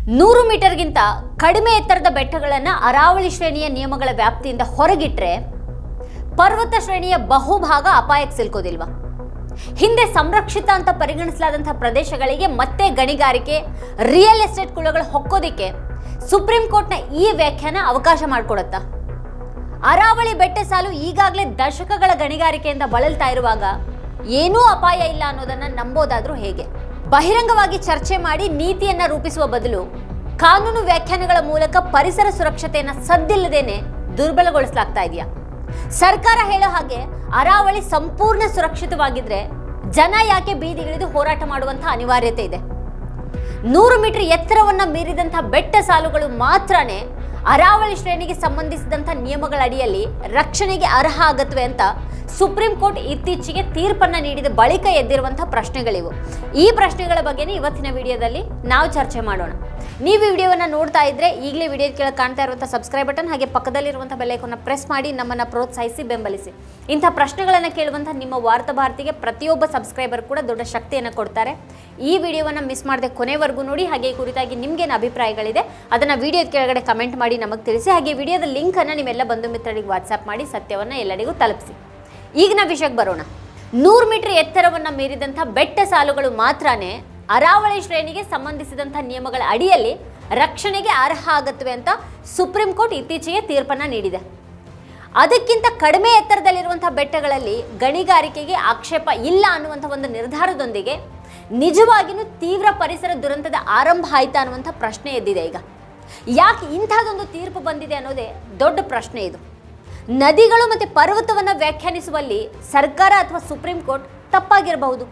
100 ಮೀಟರ್ಗಿಂತ ಕಡಿಮೆ ಎತ್ತರದ ಬೆಟ್ಟಗಳನ್ನು ಅರಾವಳಿ ಶ್ರೇಣಿಯ ನಿಯಮಗಳ ವ್ಯಾಪ್ತಿಯಿಂದ ಹೊರಗಿಟ್ರೆ ಪರ್ವತ ಶ್ರೇಣಿಯ ಬಹುಭಾಗ ಅಪಾಯಕ್ಕೆ ಸಿಲ್ಕೋದಿಲ್ವಾ? ಹಿಂದೆ ಸಂರಕ್ಷಿತ ಅಂತ ಪರಿಗಣಿಸಲಾದಂತಹ ಪ್ರದೇಶಗಳಿಗೆ ಮತ್ತೆ ಗಣಿಗಾರಿಕೆ, ರಿಯಲ್ ಎಸ್ಟೇಟ್ ಕುಳಗಳು ಹೊಕ್ಕೋದಿಕ್ಕೆ ಸುಪ್ರೀಂ ಕೋರ್ಟ್ನ ಈ ವ್ಯಾಖ್ಯಾನ ಅವಕಾಶ ಮಾಡಿಕೊಡುತ್ತಾ? ಅರಾವಳಿ ಬೆಟ್ಟ ಸಾಲು ಈಗಾಗಲೇ ದಶಕಗಳ ಗಣಿಗಾರಿಕೆಯಿಂದ ಬಳಲ್ತಾ ಇರುವಾಗ ಏನೂ ಅಪಾಯ ಇಲ್ಲ ಅನ್ನೋದನ್ನ ನಂಬೋದಾದ್ರೂ ಹೇಗೆ? ಬಹಿರಂಗವಾಗಿ ಚರ್ಚೆ ಮಾಡಿ ನೀತಿಯನ್ನ ರೂಪಿಸುವ ಬದಲು ಕಾನೂನು ವ್ಯಾಖ್ಯಾನಗಳ ಮೂಲಕ ಪರಿಸರ ಸುರಕ್ಷತೆಯನ್ನ ಸದ್ದಿಲ್ಲದೇನೆ ದುರ್ಬಲಗೊಳಿಸಲಾಗ್ತಾ ಇದೆಯಾ? ಸರ್ಕಾರ ಹೇಳೋ ಹಾಗೆ ಅರಾವಳಿ ಸಂಪೂರ್ಣ ಸುರಕ್ಷಿತವಾಗಿದ್ರೆ ಜನ ಯಾಕೆ ಬೀದಿಗಿಳಿದು ಹೋರಾಟ ಮಾಡುವಂತಹ ಅನಿವಾರ್ಯತೆ ಇದೆ? 100 ಮೀಟರ್ ಎತ್ತರವನ್ನ ಮೀರಿದಂತಹ ಬೆಟ್ಟ ಸಾಲುಗಳು ಮಾತ್ರನೇ ಅರಾವಳಿ ಶ್ರೇಣಿಗೆ ಸಂಬಂಧಿಸಿದಂಥ ನಿಯಮಗಳ ಅಡಿಯಲ್ಲಿ ರಕ್ಷಣೆಗೆ ಅರ್ಹ ಆಗತ್ವೆ ಅಂತ ಸುಪ್ರೀಂ ಕೋರ್ಟ್ ಇತ್ತೀಚೆಗೆ ತೀರ್ಪನ್ನು ನೀಡಿದ ಬಳಿಕ ಎದ್ದಿರುವಂತಹ ಪ್ರಶ್ನೆಗಳಿವು. ಈ ಪ್ರಶ್ನೆಗಳ ಬಗ್ಗೆನೇ ಇವತ್ತಿನ ವಿಡಿಯೋದಲ್ಲಿ ನಾವು ಚರ್ಚೆ ಮಾಡೋಣ. ನೀವು ಈ ವಿಡಿಯೋವನ್ನು ನೋಡ್ತಾ ಇದ್ರೆ ಈಗಲೇ ವಿಡಿಯೋ ಕೆಳಗೆ ಕಾಣ್ತಾ ಇರುವಂಥ ಸಬ್ಸ್ಕ್ರೈಬ್ ಬಟನ್ ಹಾಗೆ ಪಕ್ಕದಲ್ಲಿರುವಂಥ ಬೆಲ್ ಐಕಾನ್ನ ಪ್ರೆಸ್ ಮಾಡಿ ನಮ್ಮನ್ನು ಪ್ರೋತ್ಸಾಹಿಸಿ ಬೆಂಬಲಿಸಿ. ಇಂಥ ಪ್ರಶ್ನೆಗಳನ್ನು ಕೇಳುವಂಥ ನಿಮ್ಮ ವಾರ್ತಾ ಭಾರತಿಗೆ ಪ್ರತಿಯೊಬ್ಬ ಸಬ್ಸ್ಕ್ರೈಬರ್ ಕೂಡ ದೊಡ್ಡ ಶಕ್ತಿಯನ್ನು ಕೊಡ್ತಾರೆ. ಈ ವಿಡಿಯೋವನ್ನು ಮಿಸ್ ಮಾಡದೆ ಕೊನೆವರೆಗೂ ನೋಡಿ. ಹಾಗೆ ಈ ಕುರಿತಾಗಿ ನಿಮಗೇನು ಅಭಿಪ್ರಾಯಗಳಿದೆ ಅದನ್ನು ವಿಡಿಯೋದ ಕೆಳಗಡೆ ಕಮೆಂಟ್ ಮಾಡಿ ನಮಗೆ ತಿಳಿಸಿ. ಹಾಗೆ ವಿಡಿಯೋದ ಲಿಂಕನ್ನು ನೀವೆಲ್ಲ ಬಂಧು ಮಿತ್ರರಿಗೆ ವಾಟ್ಸ್ಆ್ಯಪ್ ಮಾಡಿ ಸತ್ಯವನ್ನು ಎಲ್ಲರಿಗೂ ತಲುಪಿಸಿ. ಈಗ ನಾವು ವಿಷಯಕ್ಕೆ ಬರೋಣ. 100 ಮೀಟರ್ ಎತ್ತರವನ್ನು ಮೀರಿದಂಥ ಬೆಟ್ಟ ಸಾಲುಗಳು ಮಾತ್ರನೇ ಅರಾವಳಿ ಶ್ರೇಣಿಗೆ ಸಂಬಂಧಿಸಿದಂಥ ನಿಯಮಗಳ ಅಡಿಯಲ್ಲಿ ರಕ್ಷಣೆಗೆ ಅರ್ಹ ಆಗತ್ವೆ ಅಂತ ಸುಪ್ರೀಂ ಕೋರ್ಟ್ ಇತ್ತೀಚೆಗೆ ತೀರ್ಪನ್ನು ನೀಡಿದೆ. ಅದಕ್ಕಿಂತ ಕಡಿಮೆ ಎತ್ತರದಲ್ಲಿರುವಂಥ ಬೆಟ್ಟಗಳಲ್ಲಿ ಗಣಿಗಾರಿಕೆಗೆ ಆಕ್ಷೇಪ ಇಲ್ಲ ಅನ್ನುವಂಥ ಒಂದು ನಿರ್ಧಾರದೊಂದಿಗೆ ನಿಜವಾಗಿಯೂ ತೀವ್ರ ಪರಿಸರ ದುರಂತದ ಆರಂಭ ಆಯ್ತಾ ಅನ್ನುವಂಥ ಪ್ರಶ್ನೆ ಎದ್ದಿದೆ. ಈಗ ಯಾಕೆ ಇಂಥದ್ದೊಂದು ತೀರ್ಪು ಬಂದಿದೆ ಅನ್ನೋದೇ ದೊಡ್ಡ ಪ್ರಶ್ನೆ. ಇದು ನದಿಗಳು ಮತ್ತು ಪರ್ವತವನ್ನು ವ್ಯಾಖ್ಯಾನಿಸುವಲ್ಲಿ ಸರ್ಕಾರ ಅಥವಾ ಸುಪ್ರೀಂ ಕೋರ್ಟ್ ತಪ್ಪಾಗಿರಬಹುದು.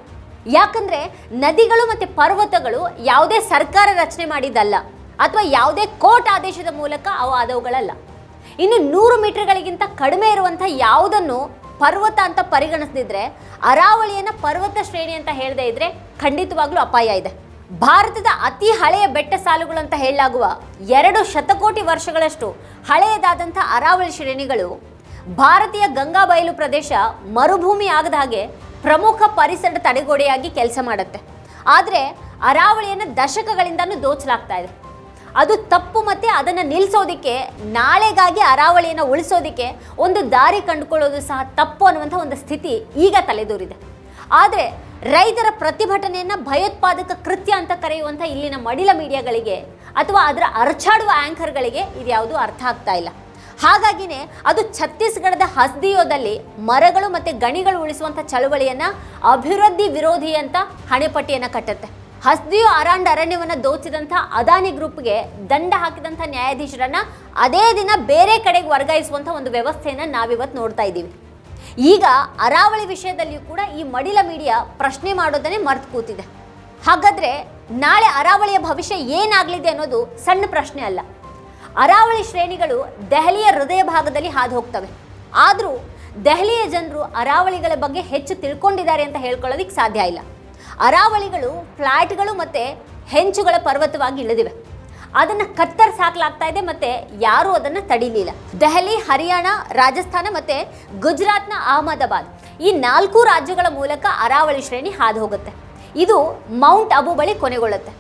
ಯಾಕಂದರೆ ನದಿಗಳು ಮತ್ತು ಪರ್ವತಗಳು ಯಾವುದೇ ಸರ್ಕಾರ ರಚನೆ ಮಾಡಿದ್ದಲ್ಲ ಅಥವಾ ಯಾವುದೇ ಕೋರ್ಟ್ ಆದೇಶದ ಮೂಲಕ ಅವು ಆದವುಗಳಲ್ಲ. ಇನ್ನು 100 ಮೀಟರ್ಗಳಿಗಿಂತ ಕಡಿಮೆ ಇರುವಂಥ ಯಾವುದನ್ನು ಪರ್ವತ ಅಂತ ಪರಿಗಣಿಸದಿದ್ರೆ ಅರಾವಳಿಯನ್ನು ಪರ್ವತ ಶ್ರೇಣಿ ಅಂತ ಹೇಳದೇ ಇದ್ರೆ ಖಂಡಿತವಾಗ್ಲೂ ಅಪಾಯ ಇದೆ. ಭಾರತದ ಅತಿ ಹಳೆಯ ಬೆಟ್ಟ ಸಾಲುಗಳು ಅಂತ ಹೇಳಲಾಗುವ 2 ಶತಕೋಟಿ ವರ್ಷಗಳಷ್ಟು ಹಳೆಯದಾದಂಥ ಅರಾವಳಿ ಶ್ರೇಣಿಗಳು ಭಾರತೀಯ ಗಂಗಾ ಬಯಲು ಪ್ರದೇಶ ಮರುಭೂಮಿ ಆಗದ ಹಾಗೆ ಪ್ರಮುಖ ಪರಿಸರದ ತಡೆಗೋಡೆಯಾಗಿ ಕೆಲಸ ಮಾಡುತ್ತೆ. ಆದರೆ ಅರಾವಳಿಯನ್ನು ದಶಕಗಳಿಂದಲೂ ದೋಚಲಾಗ್ತಾ ಇದೆ. ಅದು ತಪ್ಪು. ಮತ್ತು ಅದನ್ನು ನಿಲ್ಲಿಸೋದಕ್ಕೆ, ನಾಳೆಗಾಗಿ ಅರಾವಳಿಯನ್ನು ಉಳಿಸೋದಕ್ಕೆ ಒಂದು ದಾರಿ ಕಂಡುಕೊಳ್ಳೋದು ಸಹ ತಪ್ಪು ಅನ್ನುವಂಥ ಒಂದು ಸ್ಥಿತಿ ಈಗ ತಲೆದೂರಿದೆ. ಆದರೆ ರೈತರ ಪ್ರತಿಭಟನೆಯನ್ನು ಭಯೋತ್ಪಾದಕ ಕೃತ್ಯ ಅಂತ ಕರೆಯುವಂಥ ಇಲ್ಲಿನ ಮಡಿಲ ಮೀಡಿಯಾಗಳಿಗೆ ಅಥವಾ ಅದರ ಅರಚಾಡುವ ಆ್ಯಂಕರ್ಗಳಿಗೆ ಇದ್ಯಾವುದು ಅರ್ಥ ಆಗ್ತಾ ಇಲ್ಲ. ಹಾಗಾಗಿನೇ ಅದು ಛತ್ತೀಸ್ಗಢದ ಹಸ್ದಿಯೋದಲ್ಲಿ ಮರಗಳು ಮತ್ತು ಗಣಿಗಳು ಉಳಿಸುವಂಥ ಚಳವಳಿಯನ್ನು ಅಭಿವೃದ್ಧಿ ವಿರೋಧಿ ಅಂತ ಹಣೆಪಟ್ಟಿಯನ್ನು ಕಟ್ಟುತ್ತೆ. ಹಸ್ದಿಯೋ ಅರಣ್ಯವನ್ನು ದೋಚಿದಂಥ ಅದಾನಿ ಗ್ರೂಪ್ಗೆ ದಂಡ ಹಾಕಿದಂಥ ನ್ಯಾಯಾಧೀಶರನ್ನು ಅದೇ ದಿನ ಬೇರೆ ಕಡೆಗೆ ವರ್ಗಾಯಿಸುವಂಥ ಒಂದು ವ್ಯವಸ್ಥೆಯನ್ನು ನಾವಿವತ್ತು ನೋಡ್ತಾ ಇದ್ದೀವಿ. ಈಗ ಅರಾವಳಿ ವಿಷಯದಲ್ಲಿಯೂ ಕೂಡ ಈ ಮಡಿಲ ಮೀಡಿಯಾ ಪ್ರಶ್ನೆ ಮಾಡೋದನ್ನೇ ಮರೆತು ಕೂತಿದೆ. ಹಾಗಾದರೆ ನಾಳೆ ಅರಾವಳಿಯ ಭವಿಷ್ಯ ಏನಾಗಲಿದೆ ಅನ್ನೋದು ಸಣ್ಣ ಪ್ರಶ್ನೆ ಅಲ್ಲ. ಅರಾವಳಿ ಶ್ರೇಣಿಗಳು ದೆಹಲಿಯ ಹೃದಯ ಭಾಗದಲ್ಲಿ ಹಾದು ಹೋಗ್ತವೆ. ಆದರೂ ದೆಹಲಿಯ ಜನರು ಅರಾವಳಿಗಳ ಬಗ್ಗೆ ಹೆಚ್ಚು ತಿಳ್ಕೊಂಡಿದ್ದಾರೆ ಅಂತ ಹೇಳ್ಕೊಳ್ಳೋದಕ್ಕೆ ಸಾಧ್ಯ ಇಲ್ಲ. ಅರಾವಳಿಗಳು ಫ್ಲ್ಯಾಟ್ಗಳು ಮತ್ತು ಹೆಂಚುಗಳ ಪರ್ವತವಾಗಿ ಇಳಿದಿವೆ. ಅದನ್ನು ಕತ್ತರಿಸಿ ಹಾಕಲಾಗ್ತಾ ಇದೆ ಮತ್ತು ಯಾರೂ ಅದನ್ನು ತಡೀಲಿಲ್ಲ. ದೆಹಲಿ, ಹರಿಯಾಣ, ರಾಜಸ್ಥಾನ ಮತ್ತು ಗುಜರಾತ್ನ ಅಹಮದಾಬಾದ್ ಈ 4 ರಾಜ್ಯಗಳ ಮೂಲಕ ಅರಾವಳಿ ಶ್ರೇಣಿ ಹಾದು ಹೋಗುತ್ತೆ. ಇದು ಮೌಂಟ್ ಅಬು ಬಳಿ ಕೊನೆಗೊಳ್ಳುತ್ತೆ.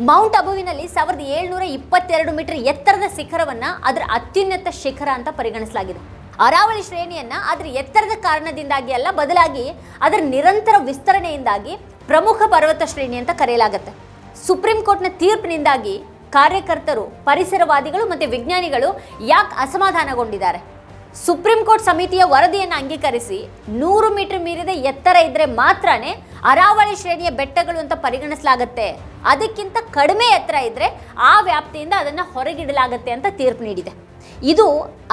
ಮೌಂಟ್ ಅಬುವಿನಲ್ಲಿ 1722 ಮೀಟರ್ ಎತ್ತರದ ಶಿಖರವನ್ನು ಅದರ ಅತ್ಯುನ್ನತ ಶಿಖರ ಅಂತ ಪರಿಗಣಿಸಲಾಗಿದೆ. ಅರಾವಳಿ ಶ್ರೇಣಿಯನ್ನು ಅದರ ಎತ್ತರದ ಕಾರಣದಿಂದಾಗಿ ಅಲ್ಲ, ಬದಲಾಗಿ ಅದರ ನಿರಂತರ ವಿಸ್ತರಣೆಯಿಂದಾಗಿ ಪ್ರಮುಖ ಪರ್ವತ ಶ್ರೇಣಿ ಅಂತ ಕರೆಯಲಾಗುತ್ತೆ. ಸುಪ್ರೀಂ ಕೋರ್ಟ್ನ ತೀರ್ಪಿನಿಂದಾಗಿ ಕಾರ್ಯಕರ್ತರು, ಪರಿಸರವಾದಿಗಳು ಮತ್ತು ವಿಜ್ಞಾನಿಗಳು ಯಾಕೆ ಅಸಮಾಧಾನಗೊಂಡಿದ್ದಾರೆ? ಸುಪ್ರೀಂ ಕೋರ್ಟ್ ಸಮಿತಿಯ ವರದಿಯನ್ನು ಅಂಗೀಕರಿಸಿ 100 ಮೀಟರ್ ಮೀರಿದ ಎತ್ತರ ಇದ್ದರೆ ಮಾತ್ರನೇ ಅರಾವಳಿ ಶ್ರೇಣಿಯ ಬೆಟ್ಟಗಳು ಅಂತ ಪರಿಗಣಿಸಲಾಗುತ್ತೆ. ಅದಕ್ಕಿಂತ ಕಡಿಮೆ ಎತ್ತರ ಇದ್ದರೆ ಆ ವ್ಯಾಪ್ತಿಯಿಂದ ಅದನ್ನು ಹೊರಗಿಡಲಾಗುತ್ತೆ ಅಂತ ತೀರ್ಪು ನೀಡಿದೆ. ಇದು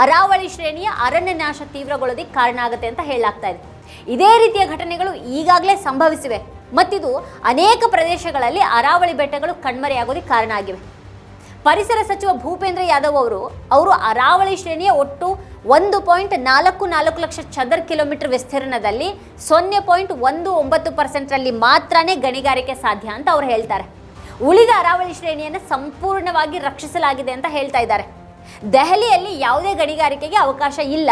ಅರಾವಳಿ ಶ್ರೇಣಿಯ ಅರಣ್ಯ ನಾಶ ತೀವ್ರಗೊಳ್ಳೋದಕ್ಕೆ ಕಾರಣ ಆಗುತ್ತೆ ಅಂತ ಹೇಳಲಾಗ್ತಾ ಇದೆ. ಇದೇ ರೀತಿಯ ಘಟನೆಗಳು ಈಗಾಗಲೇ ಸಂಭವಿಸಿವೆ ಮತ್ತಿದು ಅನೇಕ ಪ್ರದೇಶಗಳಲ್ಲಿ ಅರಾವಳಿ ಬೆಟ್ಟಗಳು ಕಣ್ಮರೆಯಾಗೋದಕ್ಕೆ ಕಾರಣ ಆಗಿವೆ. ಪರಿಸರ ಸಚಿವ ಭೂಪೇಂದ್ರ ಯಾದವ್ ಅವರು ಅರಾವಳಿ ಶ್ರೇಣಿಯ ಒಟ್ಟು 1.44 ಲಕ್ಷ ಚದರ ಕಿಲೋಮೀಟರ್ ವಿಸ್ತೀರ್ಣದಲ್ಲಿ 0.19% ಮಾತ್ರನೇ ಗಣಿಗಾರಿಕೆ ಸಾಧ್ಯ ಅಂತ ಅವ್ರು ಹೇಳ್ತಾರೆ. ಉಳಿದ ಅರಾವಳಿ ಶ್ರೇಣಿಯನ್ನು ಸಂಪೂರ್ಣವಾಗಿ ರಕ್ಷಿಸಲಾಗಿದೆ ಅಂತ ಹೇಳ್ತಾ ಇದ್ದಾರೆ. ದೆಹಲಿಯಲ್ಲಿ ಯಾವುದೇ ಗಣಿಗಾರಿಕೆಗೆ ಅವಕಾಶ ಇಲ್ಲ,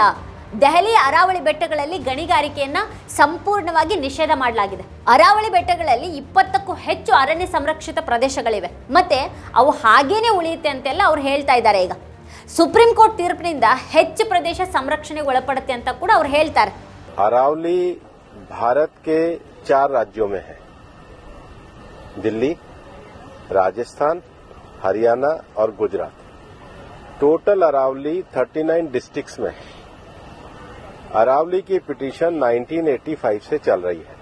ದೆಹಲಿಯ ಅರಾವಳಿ ಬೆಟ್ಟಗಳಲ್ಲಿ ಗಣಿಗಾರಿಕೆಯನ್ನ ಸಂಪೂರ್ಣವಾಗಿ ನಿಷೇಧ ಮಾಡಲಾಗಿದೆ. ಅರಾವಳಿ ಬೆಟ್ಟಗಳಲ್ಲಿ 20ಕ್ಕೂ ಹೆಚ್ಚು ಅರಣ್ಯ ಸಂರಕ್ಷಿತ ಪ್ರದೇಶಗಳಿವೆ, ಮತ್ತೆ ಅವು ಹಾಗೇನೆ ಉಳಿಯುತ್ತೆ ಅಂತೆಲ್ಲ ಅವ್ರು ಹೇಳ್ತಾ ಇದ್ದಾರೆ. ಈಗ ಸುಪ್ರೀಂ ಕೋರ್ಟ್ ತೀರ್ಪಿನಿಂದ ಹೆಚ್ಚು ಪ್ರದೇಶ ಸಂರಕ್ಷಣೆಗೆ ಒಳಪಡುತ್ತೆ ಅಂತ ಕೂಡ ಅವ್ರು ಹೇಳ್ತಾರೆ. अरावली भारत के 4 राज्यों में है, दिल्ली, राजस्थान, हरियाणा और गुजरात. टोटल अरावली 39 डिस्ट्रिक्ट्स में है. अरावली की पिटीशन 1985 से चल रही है.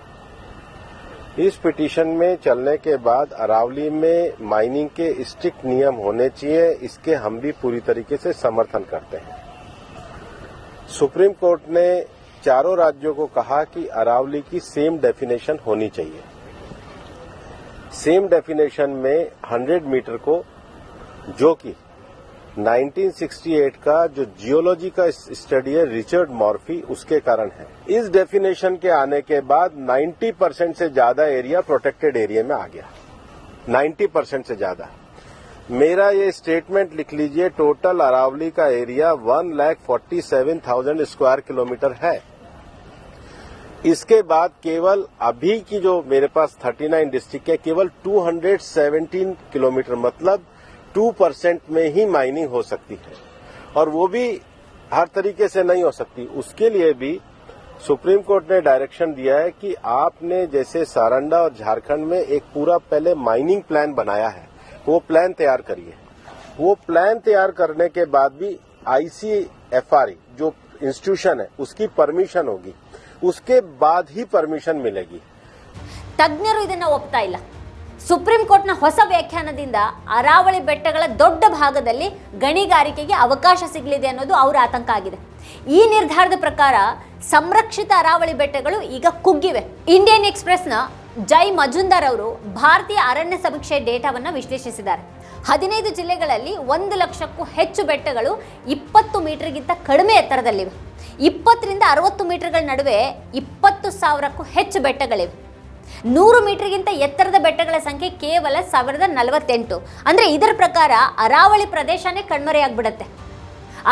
इस पिटीशन में चलने के बाद अरावली में माइनिंग के स्ट्रिक्ट नियम होने चाहिए, इसके हम भी पूरी तरीके से समर्थन करते हैं. सुप्रीम कोर्ट ने चारों राज्यों को कहा कि अरावली की सेम डेफिनेशन होनी चाहिए. सेम डेफिनेशन में 100 मीटर को, जो कि 1968 का जो जियोलॉजी का स्टडी है रिचर्ड मॉर्फी, उसके कारण है. इस डेफिनेशन के आने के बाद 90% से ज्यादा एरिया प्रोटेक्टेड एरिया में आ गया. 90% से ज्यादा. मेरा ये स्टेटमेंट लिख लीजिए, टोटल अरावली का एरिया 1,47,000 स्क्वायर किलोमीटर है. इसके बाद केवल अभी की जो मेरे पास 39 डिस्ट्रिक्ट है, केवल 217 किलोमीटर मतलब 2% में ही माइनिंग हो सकती है, और वो भी हर तरीके से नहीं हो सकती. उसके लिए भी सुप्रीम कोर्ट ने डायरेक्शन दिया है कि आपने जैसे सारंडा और झारखंड में एक पूरा पहले माइनिंग प्लान बनाया है, वो प्लान तैयार करिए. वो प्लान तैयार करने के बाद भी ICFRE जो इंस्टीट्यूशन है उसकी परमिशन होगी, उसके बाद ही परमिशन मिलेगी. ತಜ್ಞರು ಇದನ್ನ ಒಪ್ತಾ ಇಲ್ಲ. ಸುಪ್ರೀಂ ಕೋರ್ಟ್ನ ಹೊಸ ವ್ಯಾಖ್ಯಾನದಿಂದ ಅರಾವಳಿ ಬೆಟ್ಟಗಳ ದೊಡ್ಡ ಭಾಗದಲ್ಲಿ ಗಣಿಗಾರಿಕೆಗೆ ಅವಕಾಶ ಸಿಗಲಿದೆ ಅನ್ನೋದು ಅವರ ಆತಂಕ ಆಗಿದೆ. ಈ ನಿರ್ಧಾರದ ಪ್ರಕಾರ ಸಂರಕ್ಷಿತ ಅರಾವಳಿ ಬೆಟ್ಟಗಳು ಈಗ ಕುಗ್ಗಿವೆ. ಇಂಡಿಯನ್ ಎಕ್ಸ್‌ಪ್ರೆಸ್ನ ಜೈ ಮಜುಂದಾರ್ ಅವರು ಭಾರತೀಯ ಅರಣ್ಯ ಸಮೀಕ್ಷೆ ಡೇಟಾವನ್ನು ವಿಶ್ಲೇಷಿಸಿದ್ದಾರೆ. 15 ಜಿಲ್ಲೆಗಳಲ್ಲಿ 1 ಲಕ್ಷಕ್ಕೂ ಹೆಚ್ಚು ಬೆಟ್ಟಗಳು 20 ಮೀಟರ್ಗಿಂತ ಕಡಿಮೆ ಎತ್ತರದಲ್ಲಿವೆ. 20 ರಿಂದ 60 ಮೀಟರ್ಗಳ ನಡುವೆ 20,000ಕ್ಕೂ ಹೆಚ್ಚು ಬೆಟ್ಟಗಳಿವೆ. 100 ಮೀಟರ್ಗಿಂತ ಎತ್ತರದ ಬೆಟ್ಟಗಳ ಸಂಖ್ಯೆ ಕೇವಲ 1048. ಅಂದ್ರೆ ಇದರ ಪ್ರಕಾರ ಅರಾವಳಿ ಪ್ರದೇಶನೇ ಕಣ್ಮರೆಯಾಗ್ಬಿಡುತ್ತೆ.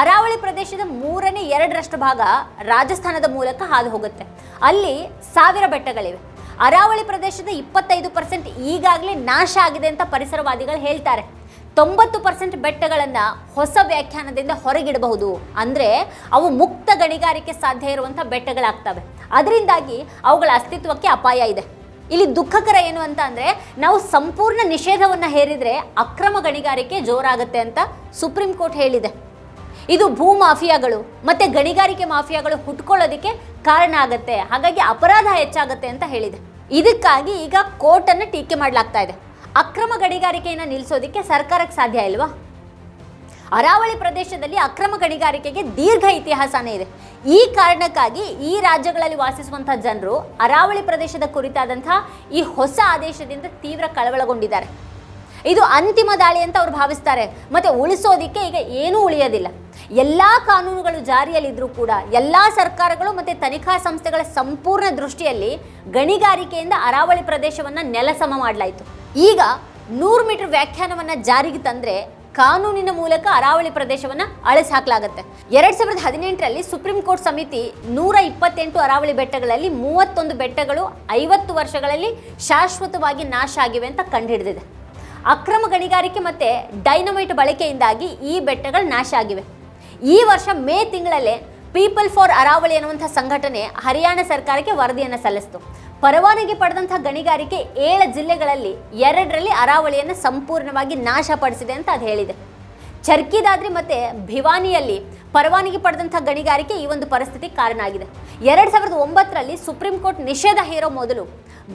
ಅರಾವಳಿ ಪ್ರದೇಶದ 2/3 ಭಾಗ ರಾಜಸ್ಥಾನದ ಮೂಲಕ ಹಾದು ಹೋಗುತ್ತೆ. ಅಲ್ಲಿ 1000 ಬೆಟ್ಟಗಳಿವೆ. ಅರಾವಳಿ ಪ್ರದೇಶದ 25% ಈಗಾಗಲೇ ನಾಶ ಆಗಿದೆ ಅಂತ ಪರಿಸರವಾದಿಗಳು ಹೇಳ್ತಾರೆ. 90% ಬೆಟ್ಟಗಳನ್ನು ಹೊಸ ವ್ಯಾಖ್ಯಾನದಿಂದ ಹೊರಗಿಡಬಹುದು. ಅಂದರೆ ಅವು ಮುಕ್ತ ಗಣಿಗಾರಿಕೆ ಸಾಧ್ಯ ಇರುವಂಥ ಬೆಟ್ಟಗಳಾಗ್ತವೆ. ಅದರಿಂದಾಗಿ ಅವುಗಳ ಅಸ್ತಿತ್ವಕ್ಕೆ ಅಪಾಯ ಇದೆ. ಇಲ್ಲಿ ದುಃಖಕರ ಏನು ಅಂತ ಅಂದರೆ, ನಾವು ಸಂಪೂರ್ಣ ನಿಷೇಧವನ್ನು ಹೇರಿದರೆ ಅಕ್ರಮ ಗಣಿಗಾರಿಕೆ ಜೋರಾಗುತ್ತೆ ಅಂತ ಸುಪ್ರೀಂ ಕೋರ್ಟ್ ಹೇಳಿದೆ. ಇದು ಭೂ ಮಾಫಿಯಾಗಳು ಮತ್ತು ಗಣಿಗಾರಿಕೆ ಮಾಫಿಯಾಗಳು ಹುಟ್ಕೊಳ್ಳೋದಕ್ಕೆ ಕಾರಣ ಆಗುತ್ತೆ. ಹಾಗಾಗಿ ಅಪರಾಧ ಹೆಚ್ಚಾಗುತ್ತೆ ಅಂತ ಹೇಳಿದೆ. ಇದಕ್ಕಾಗಿ ಈಗ ಕೋರ್ಟನ್ನು ಟೀಕೆ ಮಾಡಲಾಗ್ತಾ ಇದೆ. ಅಕ್ರಮ ಗಣಿಗಾರಿಕೆಯನ್ನು ನಿಲ್ಲಿಸೋದಕ್ಕೆ ಸರ್ಕಾರಕ್ಕೆ ಸಾಧ್ಯ ಇಲ್ವಾ? ಅರಾವಳಿ ಪ್ರದೇಶದಲ್ಲಿ ಅಕ್ರಮ ಗಣಿಗಾರಿಕೆಗೆ ದೀರ್ಘ ಇತಿಹಾಸನೇ ಇದೆ. ಈ ಕಾರಣಕ್ಕಾಗಿ ಈ ರಾಜ್ಯಗಳಲ್ಲಿ ವಾಸಿಸುವಂತಹ ಜನರು ಅರಾವಳಿ ಪ್ರದೇಶದ ಕುರಿತಾದಂತಹ ಈ ಹೊಸ ಆದೇಶದಿಂದ ತೀವ್ರ ಕಳವಳಗೊಂಡಿದ್ದಾರೆ. ಇದು ಅಂತಿಮ ದಾಳಿ ಅಂತ ಅವರು ಭಾವಿಸ್ತಾರೆ. ಮತ್ತೆ ಉಳಿಸೋದಿಕ್ಕೆ ಈಗ ಏನೂ ಉಳಿಯೋದಿಲ್ಲ. ಎಲ್ಲ ಕಾನೂನುಗಳು ಜಾರಿಯಲ್ಲಿದ್ದರೂ ಕೂಡ ಎಲ್ಲ ಸರ್ಕಾರಗಳು ಮತ್ತು ತನಿಖಾ ಸಂಸ್ಥೆಗಳ ಸಂಪೂರ್ಣ ದೃಷ್ಟಿಯಲ್ಲಿ ಗಣಿಗಾರಿಕೆಯಿಂದ ಅರಾವಳಿ ಪ್ರದೇಶವನ್ನು ನೆಲಸಮ ಮಾಡಲಾಯಿತು. ಈಗ 100 ಮೀಟರ್ ವ್ಯಾಖ್ಯಾನವನ್ನು ಜಾರಿಗೆ ತಂದರೆ ಕಾನೂನಿನ ಮೂಲಕ ಅರಾವಳಿ ಪ್ರದೇಶವನ್ನು ಅಳಿಸಿ ಹಾಕಲಾಗುತ್ತೆ. 2018ರಲ್ಲಿ ಸುಪ್ರೀಂ ಕೋರ್ಟ್ ಸಮಿತಿ 128 ಅರಾವಳಿ ಬೆಟ್ಟಗಳಲ್ಲಿ 31 ಬೆಟ್ಟಗಳು 50 ವರ್ಷಗಳಲ್ಲಿ ಶಾಶ್ವತವಾಗಿ ನಾಶ ಆಗಿವೆ ಅಂತ ಕಂಡುಹಿಡಿದಿದೆ. ಅಕ್ರಮ ಗಣಿಗಾರಿಕೆ ಮತ್ತು ಡೈನಮೈಟ್ ಬಳಕೆಯಿಂದಾಗಿ ಈ ಬೆಟ್ಟಗಳು ನಾಶ ಆಗಿವೆ. ಈ ವರ್ಷ ಮೇ ತಿಂಗಳಲ್ಲೇ ಪೀಪಲ್ ಫಾರ್ ಅರಾವಳಿ ಅನ್ನುವಂಥ ಸಂಘಟನೆ ಹರಿಯಾಣ ಸರ್ಕಾರಕ್ಕೆ ವರದಿಯನ್ನು ಸಲ್ಲಿಸಿತು. ಪರವಾನಗಿ ಪಡೆದಂಥ ಗಣಿಗಾರಿಕೆ 7 ಜಿಲ್ಲೆಗಳಲ್ಲಿ 2ರಲ್ಲಿ ಅರಾವಳಿಯನ್ನು ಸಂಪೂರ್ಣವಾಗಿ ನಾಶಪಡಿಸಿದೆ ಅಂತ ಅದು ಹೇಳಿದೆ. ಚರ್ಕಿದಾದ್ರಿ ಮತ್ತು ಭಿವಾನಿಯಲ್ಲಿ ಪರವಾನಗಿ ಪಡೆದಂಥ ಗಣಿಗಾರಿಕೆ ಈ ಒಂದು ಪರಿಸ್ಥಿತಿ ಕಾರಣ ಆಗಿದೆ. 2009ರಲ್ಲಿ ಸುಪ್ರೀಂ ಕೋರ್ಟ್ ನಿಷೇಧ ಹೇರೋ ಮೊದಲು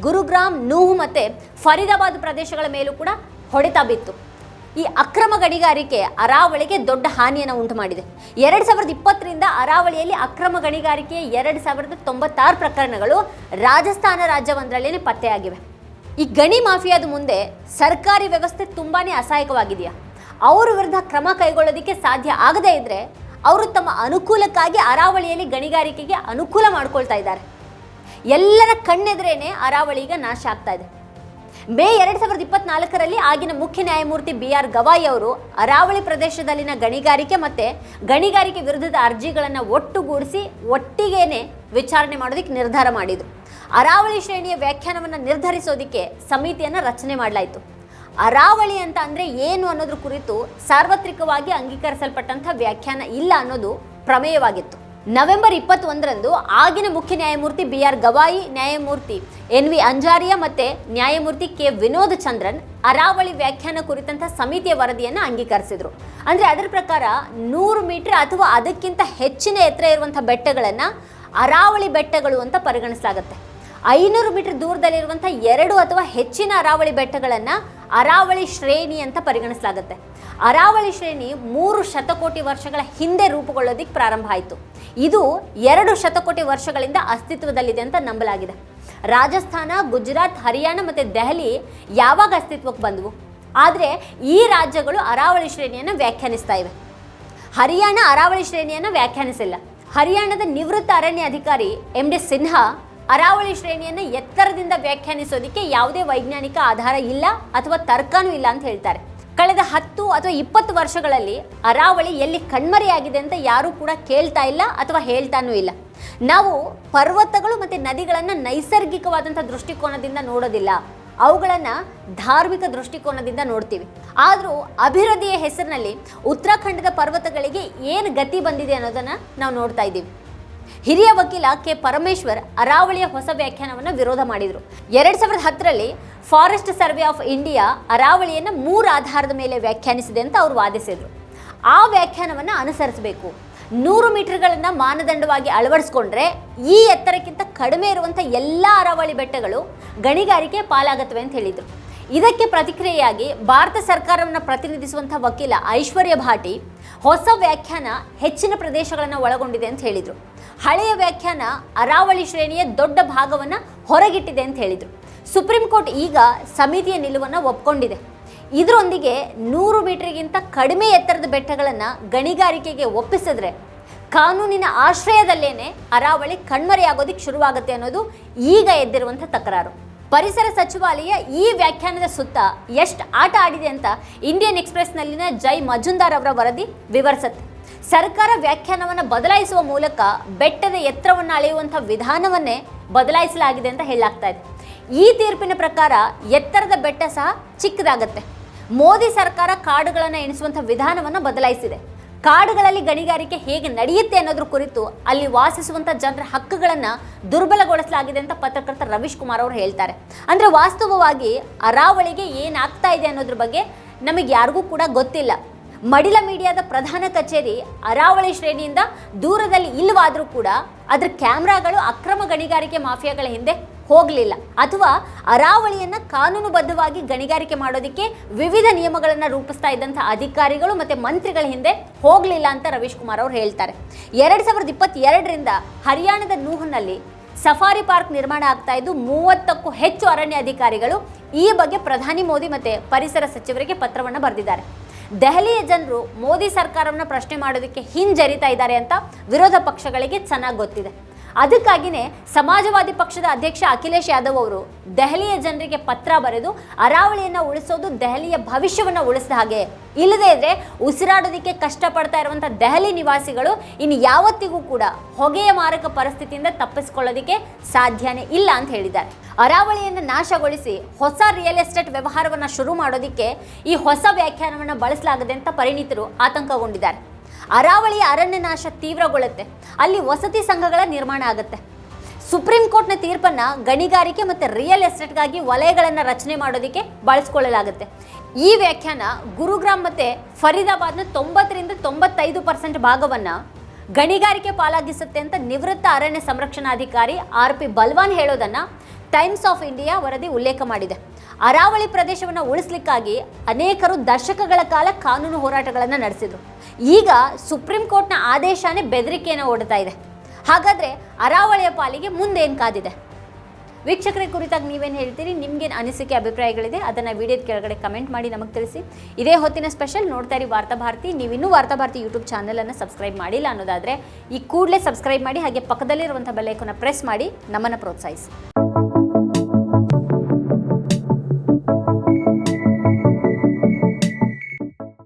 ಗುರುಗ್ರಾಮ್, ನೂಹ್ ಮತ್ತು ಫರೀದಾಬಾದ್ ಪ್ರದೇಶಗಳ ಮೇಲೂ ಕೂಡ ಹೊಡೆತ ಬಿತ್ತು. ಈ ಅಕ್ರಮ ಗಣಿಗಾರಿಕೆ ಅರಾವಳಿಗೆ ದೊಡ್ಡ ಹಾನಿಯನ್ನು ಉಂಟು ಮಾಡಿದೆ. 2020ರಿಂದ ಅರಾವಳಿಯಲ್ಲಿ ಅಕ್ರಮ ಗಣಿಗಾರಿಕೆಯ 2096 ಪ್ರಕರಣಗಳು ರಾಜಸ್ಥಾನ ರಾಜ್ಯವೊಂದರಲ್ಲೇ ಪತ್ತೆಯಾಗಿವೆ. ಈ ಗಣಿ ಮಾಫಿಯಾದ ಮುಂದೆ ಸರ್ಕಾರಿ ವ್ಯವಸ್ಥೆ ತುಂಬಾ ಅಸಹಾಯಕವಾಗಿದೆಯಾ? ಅವರ ವಿರುದ್ಧ ಕ್ರಮ ಕೈಗೊಳ್ಳೋದಕ್ಕೆ ಸಾಧ್ಯ ಆಗದೇ ಇದ್ದರೆ ಅವರು ತಮ್ಮ ಅನುಕೂಲಕ್ಕಾಗಿ ಅರಾವಳಿಯಲ್ಲಿ ಗಣಿಗಾರಿಕೆಗೆ ಅನುಕೂಲ ಮಾಡ್ಕೊಳ್ತಾ ಇದ್ದಾರೆ. ಎಲ್ಲರ ಕಣ್ಣೆದುರೇನೆ ಅರಾವಳಿ ಈಗ ನಾಶ ಆಗ್ತಾ ಇದೆ. ಮೇ 2024ರಲ್ಲಿ ಆಗಿನ ಮುಖ್ಯ ನ್ಯಾಯಮೂರ್ತಿ BR ಗವಾಯಿ ಅವರು ಅರಾವಳಿ ಪ್ರದೇಶದಲ್ಲಿನ ಗಣಿಗಾರಿಕೆ ಮತ್ತೆ ಗಣಿಗಾರಿಕೆ ವಿರುದ್ಧದ ಅರ್ಜಿಗಳನ್ನು ಒಟ್ಟುಗೂಡಿಸಿ ಒಟ್ಟಿಗೇನೆ ವಿಚಾರಣೆ ಮಾಡೋದಕ್ಕೆ ನಿರ್ಧಾರ ಮಾಡಿದರು. ಅರಾವಳಿ ಶ್ರೇಣಿಯ ವ್ಯಾಖ್ಯಾನವನ್ನು ನಿರ್ಧರಿಸೋದಕ್ಕೆ ಸಮಿತಿಯನ್ನು ರಚನೆ ಮಾಡಲಾಯಿತು. ಅರಾವಳಿ ಅಂತ ಅಂದರೆ ಏನು ಅನ್ನೋದ್ರ ಕುರಿತು ಸಾರ್ವತ್ರಿಕವಾಗಿ ಅಂಗೀಕರಿಸಲ್ಪಟ್ಟಂಥ ವ್ಯಾಖ್ಯಾನ ಇಲ್ಲ ಅನ್ನೋದು ಪ್ರಮೇಯವಾಗಿತ್ತು. ನವೆಂಬರ್ 21ರಂದು ಆಗಿನ ಮುಖ್ಯ ನ್ಯಾಯಮೂರ್ತಿ BR ಗವಾಯಿ, ನ್ಯಾಯಮೂರ್ತಿ NV ಅಂಜಾರಿಯಾ ಮತ್ತು ನ್ಯಾಯಮೂರ್ತಿ K ವಿನೋದ್ ಚಂದ್ರನ್ ಅರಾವಳಿ ವ್ಯಾಖ್ಯಾನ ಕುರಿತಂಥ ಸಮಿತಿಯ ವರದಿಯನ್ನು ಅಂಗೀಕರಿಸಿದರು. ಅಂದರೆ ಅದರ ಪ್ರಕಾರ 100 ಮೀಟರ್ ಅಥವಾ ಅದಕ್ಕಿಂತ ಹೆಚ್ಚಿನ ಎತ್ತರ ಇರುವಂಥ ಬೆಟ್ಟಗಳನ್ನು ಅರಾವಳಿ ಬೆಟ್ಟಗಳು ಅಂತ ಪರಿಗಣಿಸಲಾಗುತ್ತೆ. 500 ಮೀಟರ್ ದೂರದಲ್ಲಿರುವಂಥ 2 ಅಥವಾ ಹೆಚ್ಚಿನ ಅರಾವಳಿ ಬೆಟ್ಟಗಳನ್ನು ಅರಾವಳಿ ಶ್ರೇಣಿ ಅಂತ ಪರಿಗಣಿಸಲಾಗುತ್ತೆ. ಅರಾವಳಿ ಶ್ರೇಣಿ 3 ಶತಕೋಟಿ ವರ್ಷಗಳ ಹಿಂದೆ ರೂಪುಗೊಳ್ಳೋದಕ್ಕೆ ಪ್ರಾರಂಭ ಆಯಿತು. ಇದು 2 ಶತಕೋಟಿ ವರ್ಷಗಳಿಂದ ಅಸ್ತಿತ್ವದಲ್ಲಿದೆ ಅಂತ ನಂಬಲಾಗಿದೆ. ರಾಜಸ್ಥಾನ, ಗುಜರಾತ್, ಹರಿಯಾಣ ಮತ್ತು ದೆಹಲಿ ಯಾವಾಗ ಅಸ್ತಿತ್ವಕ್ಕೆ ಬಂದವು? ಆದರೆ ಈ ರಾಜ್ಯಗಳು ಅರಾವಳಿ ಶ್ರೇಣಿಯನ್ನು ವ್ಯಾಖ್ಯಾನಿಸ್ತಾ ಇವೆ. ಹರಿಯಾಣ ಅರಾವಳಿ ಶ್ರೇಣಿಯನ್ನು ವ್ಯಾಖ್ಯಾನಿಸಿಲ್ಲ. ಹರಿಯಾಣದ ನಿವೃತ್ತ ಅರಣ್ಯ ಅಧಿಕಾರಿ MD ಸಿನ್ಹಾ ಅರಾವಳಿ ಶ್ರೇಣಿಯನ್ನು ಎತ್ತರದಿಂದ ವ್ಯಾಖ್ಯಾನಿಸೋದಕ್ಕೆ ಯಾವುದೇ ವೈಜ್ಞಾನಿಕ ಆಧಾರ ಇಲ್ಲ ಅಥವಾ ತರ್ಕನೂ ಇಲ್ಲ ಅಂತ ಹೇಳ್ತಾರೆ. ಕಳೆದ 10 ಅಥವಾ 20 ವರ್ಷಗಳಲ್ಲಿ ಅರಾವಳಿ ಎಲ್ಲಿ ಕಣ್ಮರೆಯಾಗಿದೆ ಅಂತ ಯಾರೂ ಕೂಡ ಕೇಳ್ತಾ ಇಲ್ಲ ಅಥವಾ ಹೇಳ್ತಾನೂ ಇಲ್ಲ. ನಾವು ಪರ್ವತಗಳು ಮತ್ತು ನದಿಗಳನ್ನು ನೈಸರ್ಗಿಕವಾದಂಥ ದೃಷ್ಟಿಕೋನದಿಂದ ನೋಡೋದಿಲ್ಲ, ಅವುಗಳನ್ನು ಧಾರ್ಮಿಕ ದೃಷ್ಟಿಕೋನದಿಂದ ನೋಡ್ತೀವಿ. ಆದರೂ ಅಭಿವೃದ್ಧಿಯ ಹೆಸರಿನಲ್ಲಿ ಉತ್ತರಾಖಂಡದ ಪರ್ವತಗಳಿಗೆ ಏನು ಗತಿ ಬಂದಿದೆ ಅನ್ನೋದನ್ನು ನಾವು ನೋಡ್ತಾ ಇದ್ದೀವಿ. ಹಿರಿಯ ವಕೀಲ K ಪರಮೇಶ್ವರ್ ಅರಾವಳಿಯ ಹೊಸ ವ್ಯಾಖ್ಯಾನವನ್ನು ವಿರೋಧ ಮಾಡಿದರು. 2010ರಲ್ಲಿ ಫಾರೆಸ್ಟ್ ಸರ್ವೆ ಆಫ್ ಇಂಡಿಯಾ ಅರಾವಳಿಯನ್ನು 3 ಆಧಾರದ ಮೇಲೆ ವ್ಯಾಖ್ಯಾನಿಸಿದೆ ಅಂತ ಅವರು ವಾದಿಸಿದರು. ಆ ವ್ಯಾಖ್ಯಾನವನ್ನು ಅನುಸರಿಸಬೇಕು. 100 ಮೀಟರ್ಗಳನ್ನು ಮಾನದಂಡವಾಗಿ ಅಳವಡಿಸ್ಕೊಂಡ್ರೆ ಈ ಎತ್ತರಕ್ಕಿಂತ ಕಡಿಮೆ ಇರುವಂಥ ಎಲ್ಲ ಅರಾವಳಿ ಬೆಟ್ಟಗಳು ಗಣಿಗಾರಿಕೆ ಪಾಲಾಗುತ್ತವೆ ಅಂತ ಹೇಳಿದರು. ಇದಕ್ಕೆ ಪ್ರತಿಕ್ರಿಯೆಯಾಗಿ ಭಾರತ ಸರ್ಕಾರವನ್ನು ಪ್ರತಿನಿಧಿಸುವಂಥ ವಕೀಲ ಐಶ್ವರ್ಯ ಭಾಟಿ ಹೊಸ ವ್ಯಾಖ್ಯಾನ ಹೆಚ್ಚಿನ ಪ್ರದೇಶಗಳನ್ನು ಒಳಗೊಂಡಿದೆ ಅಂತ ಹೇಳಿದರು. ಹಳೆಯ ವ್ಯಾಖ್ಯಾನ ಅರಾವಳಿ ಶ್ರೇಣಿಯ ದೊಡ್ಡ ಭಾಗವನ್ನು ಹೊರಗಿಟ್ಟಿದೆ ಅಂತ ಹೇಳಿದರು. ಸುಪ್ರೀಂ ಕೋರ್ಟ್ ಈಗ ಸಮಿತಿಯ ನಿಲುವನ್ನು ಒಪ್ಕೊಂಡಿದೆ. ಇದರೊಂದಿಗೆ 100 ಮೀಟರ್ಗಿಂತ ಕಡಿಮೆ ಎತ್ತರದ ಬೆಟ್ಟಗಳನ್ನು ಗಣಿಗಾರಿಕೆಗೆ ಒಪ್ಪಿಸಿದ್ರೆ ಕಾನೂನಿನ ಆಶ್ರಯದಲ್ಲೇನೆ ಅರಾವಳಿ ಕಣ್ಮರೆಯಾಗೋದಕ್ಕೆ ಶುರುವಾಗುತ್ತೆ ಅನ್ನೋದು ಈಗ ಎದ್ದಿರುವಂಥ ತಕರಾರು. ಪರಿಸರ ಸಚಿವಾಲಯ ಈ ವ್ಯಾಖ್ಯಾನದ ಸುತ್ತ ಎಷ್ಟು ಆಟ ಆಡಿದೆ ಅಂತ ಇಂಡಿಯನ್ ಎಕ್ಸ್‌ಪ್ರೆಸ್ನಲ್ಲಿನ ಜೈ ಮಜುಂದಾರ್ ಅವರ ವರದಿ ವಿವರಿಸುತ್ತೆ. ಸರ್ಕಾರ ವ್ಯಾಖ್ಯಾನವನ್ನು ಬದಲಾಯಿಸುವ ಮೂಲಕ ಬೆಟ್ಟದ ಎತ್ತರವನ್ನು ಅಳೆಯುವಂಥ ವಿಧಾನವನ್ನೇ ಬದಲಾಯಿಸಲಾಗಿದೆ ಅಂತ ಹೇಳಲಾಗ್ತಾ ಇದೆ. ಈ ತೀರ್ಪಿನ ಪ್ರಕಾರ ಎತ್ತರದ ಬೆಟ್ಟ ಸಹ ಚಿಕ್ಕದಾಗತ್ತೆ. ಮೋದಿ ಸರ್ಕಾರ ಕಾಡುಗಳನ್ನು ಎಣಿಸುವಂಥ ವಿಧಾನವನ್ನು ಬದಲಾಯಿಸಿದೆ. ಕಾಡುಗಳಲ್ಲಿ ಗಣಿಗಾರಿಕೆ ಹೇಗೆ ನಡೆಯುತ್ತೆ ಅನ್ನೋದ್ರ ಕುರಿತು ಅಲ್ಲಿ ವಾಸಿಸುವಂಥ ಜನರ ಹಕ್ಕುಗಳನ್ನು ದುರ್ಬಲಗೊಳಿಸಲಾಗಿದೆ ಅಂತ ಪತ್ರಕರ್ತ ರವೀಶ್ ಕುಮಾರ್ ಅವರು ಹೇಳ್ತಾರೆ. ಅಂದರೆ ವಾಸ್ತವವಾಗಿ ಅರಾವಳಿಗೆ ಏನಾಗ್ತಾ ಇದೆ ಅನ್ನೋದ್ರ ಬಗ್ಗೆ ನಮಗೆ ಯಾರಿಗೂ ಕೂಡ ಗೊತ್ತಿಲ್ಲ. ಮಡಿಲ ಮೀಡಿಯಾದ ಪ್ರಧಾನ ಕಚೇರಿ ಅರಾವಳಿ ಶ್ರೇಣಿಯಿಂದ ದೂರದಲ್ಲಿ ಇಲ್ಲವಾದರೂ ಕೂಡ ಅದರ ಕ್ಯಾಮ್ರಾಗಳು ಅಕ್ರಮ ಗಣಿಗಾರಿಕೆ ಮಾಫಿಯಾಗಳ ಹಿಂದೆ ಹೋಗಲಿಲ್ಲ, ಅಥವಾ ಅರಾವಳಿಯನ್ನು ಕಾನೂನುಬದ್ಧವಾಗಿ ಗಣಿಗಾರಿಕೆ ಮಾಡೋದಕ್ಕೆ ವಿವಿಧ ನಿಯಮಗಳನ್ನು ರೂಪಿಸ್ತಾ ಇದ್ದಂಥ ಅಧಿಕಾರಿಗಳು ಮತ್ತು ಮಂತ್ರಿಗಳ ಹಿಂದೆ ಹೋಗಲಿಲ್ಲ ಅಂತ ರವೀಶ್ ಕುಮಾರ್ ಅವರು ಹೇಳ್ತಾರೆ. 2022ರಿಂದ ಹರಿಯಾಣದ ನೂಹ್ನಲ್ಲಿ ಸಫಾರಿ ಪಾರ್ಕ್ ನಿರ್ಮಾಣ ಆಗ್ತಾ ಇದ್ದು 30ಕ್ಕೂ ಹೆಚ್ಚು ಅರಣ್ಯ ಅಧಿಕಾರಿಗಳು ಈ ಬಗ್ಗೆ ಪ್ರಧಾನಿ ಮೋದಿ ಮತ್ತು ಪರಿಸರ ಸಚಿವರಿಗೆ ಪತ್ರವನ್ನು ಬರೆದಿದ್ದಾರೆ. ದೆಹಲಿಯ ಜನರು ಮೋದಿ ಸರ್ಕಾರವನ್ನು ಪ್ರಶ್ನೆ ಮಾಡೋದಕ್ಕೆ ಹಿಂಜರಿತಾ ಇದ್ದಾರೆ ಅಂತ ವಿರೋಧ ಪಕ್ಷಗಳಿಗೆ ಚೆನ್ನಾಗಿ ಗೊತ್ತಿದೆ. ಅದಕ್ಕಾಗಿಯೇ ಸಮಾಜವಾದಿ ಪಕ್ಷದ ಅಧ್ಯಕ್ಷ ಅಖಿಲೇಶ್ ಯಾದವ್ ಅವರು ದೆಹಲಿಯ ಜನರಿಗೆ ಪತ್ರ ಬರೆದು ಅರಾವಳಿಯನ್ನು ಉಳಿಸೋದು ದೆಹಲಿಯ ಭವಿಷ್ಯವನ್ನು ಉಳಿಸಿದ ಹಾಗೆ, ಇಲ್ಲದೇ ಇದ್ರೆ ಉಸಿರಾಡೋದಕ್ಕೆ ಕಷ್ಟಪಡ್ತಾ ಇರುವಂಥ ದೆಹಲಿ ನಿವಾಸಿಗಳು ಇನ್ನು ಯಾವತ್ತಿಗೂ ಕೂಡ ಹೊಗೆಯ ಮಾರಕ ಪರಿಸ್ಥಿತಿಯಿಂದ ತಪ್ಪಿಸಿಕೊಳ್ಳೋದಕ್ಕೆ ಸಾಧ್ಯನೇ ಇಲ್ಲ ಅಂತ ಹೇಳಿದ್ದಾರೆ. ಅರಾವಳಿಯನ್ನು ನಾಶಗೊಳಿಸಿ ಹೊಸ ರಿಯಲ್ ಎಸ್ಟೇಟ್ ವ್ಯವಹಾರವನ್ನು ಶುರು ಮಾಡೋದಕ್ಕೆ ಈ ಹೊಸ ವ್ಯಾಖ್ಯಾನವನ್ನು ಬಳಸಲಾಗದೆ ಅಂತ ಪರಿಣಿತರು ಆತಂಕಗೊಂಡಿದ್ದಾರೆ. ಅರಾವಳಿಯ ಅರಣ್ಯ ನಾಶ ತೀವ್ರಗೊಳ್ಳುತ್ತೆ, ಅಲ್ಲಿ ವಸತಿ ಸಂಘಗಳ ನಿರ್ಮಾಣ ಆಗುತ್ತೆ. ಸುಪ್ರೀಂ ಕೋರ್ಟ್ನ ತೀರ್ಪನ್ನು ಗಣಿಗಾರಿಕೆ ಮತ್ತು ರಿಯಲ್ ಎಸ್ಟೇಟ್ಗಾಗಿ ವಲಯಗಳನ್ನು ರಚನೆ ಮಾಡೋದಕ್ಕೆ ಬಳಸ್ಕೊಳ್ಳಲಾಗುತ್ತೆ. ಈ ವ್ಯಾಖ್ಯಾನ ಗುರುಗ್ರಾಮ್ ಮತ್ತು ಫರೀದಾಬಾದ್ನ 90ರಿಂದ 95% ಭಾಗವನ್ನು ಗಣಿಗಾರಿಕೆ ಪಾಲಾಗಿಸುತ್ತೆ ಅಂತ ನಿವೃತ್ತ ಅರಣ್ಯ ಸಂರಕ್ಷಣಾಧಿಕಾರಿ RP ಬಲ್ವಾನ್ ಹೇಳೋದನ್ನು ಟೈಮ್ಸ್ ಆಫ್ ಇಂಡಿಯಾ ವರದಿ ಉಲ್ಲೇಖ ಮಾಡಿದೆ. ಅರಾವಳಿ ಪ್ರದೇಶವನ್ನು ಉಳಿಸಲಿಕ್ಕಾಗಿ ಅನೇಕರು ದಶಕಗಳ ಕಾಲ ಕಾನೂನು ಹೋರಾಟಗಳನ್ನು ನಡೆಸಿದರು. ಈಗ ಸುಪ್ರೀಂ ಕೋರ್ಟ್ನ ಆದೇಶನೇ ಬೆದರಿಕೆಯನ್ನು ಓಡ್ತಾ ಇದೆ. ಹಾಗಾದರೆ ಅರಾವಳಿಯ ಪಾಲಿಗೆ ಮುಂದೇನು ಕಾದಿದೆ? ವೀಕ್ಷಕರ ಕುರಿತಾಗಿ ನೀವೇನು ಹೇಳ್ತೀರಿ? ನಿಮ್ಗೇನು ಅನಿಸಿಕೆ ಅಭಿಪ್ರಾಯಗಳಿದೆ ಅದನ್ನು ವಿಡಿಯೋದ ಕೆಳಗಡೆ ಕಮೆಂಟ್ ಮಾಡಿ ನಮಗೆ ತಿಳಿಸಿ. ಇದೇ ಹೊತ್ತಿನ ಸ್ಪೆಷಲ್ ನೋಡ್ತಾ ಇರಿ ವಾರ್ತಾಭಾರತಿ. ನೀವಿನ್ನೂ ವಾರ್ತಾಭಾರತಿ ಯೂಟ್ಯೂಬ್ ಚಾನಲನ್ನು ಸಬ್ಸ್ಕ್ರೈಬ್ ಮಾಡಿಲ್ಲ ಅನ್ನೋದಾದರೆ ಈ ಕೂಡಲೇ ಸಬ್ಸ್ಕ್ರೈಬ್ ಮಾಡಿ, ಹಾಗೆ ಪಕ್ಕದಲ್ಲಿರುವಂಥ ಬೆಲ್ ಐಕಾನ್ನ ಪ್ರೆಸ್ ಮಾಡಿ ನಮ್ಮನ್ನು ಪ್ರೋತ್ಸಾಹಿಸಿ.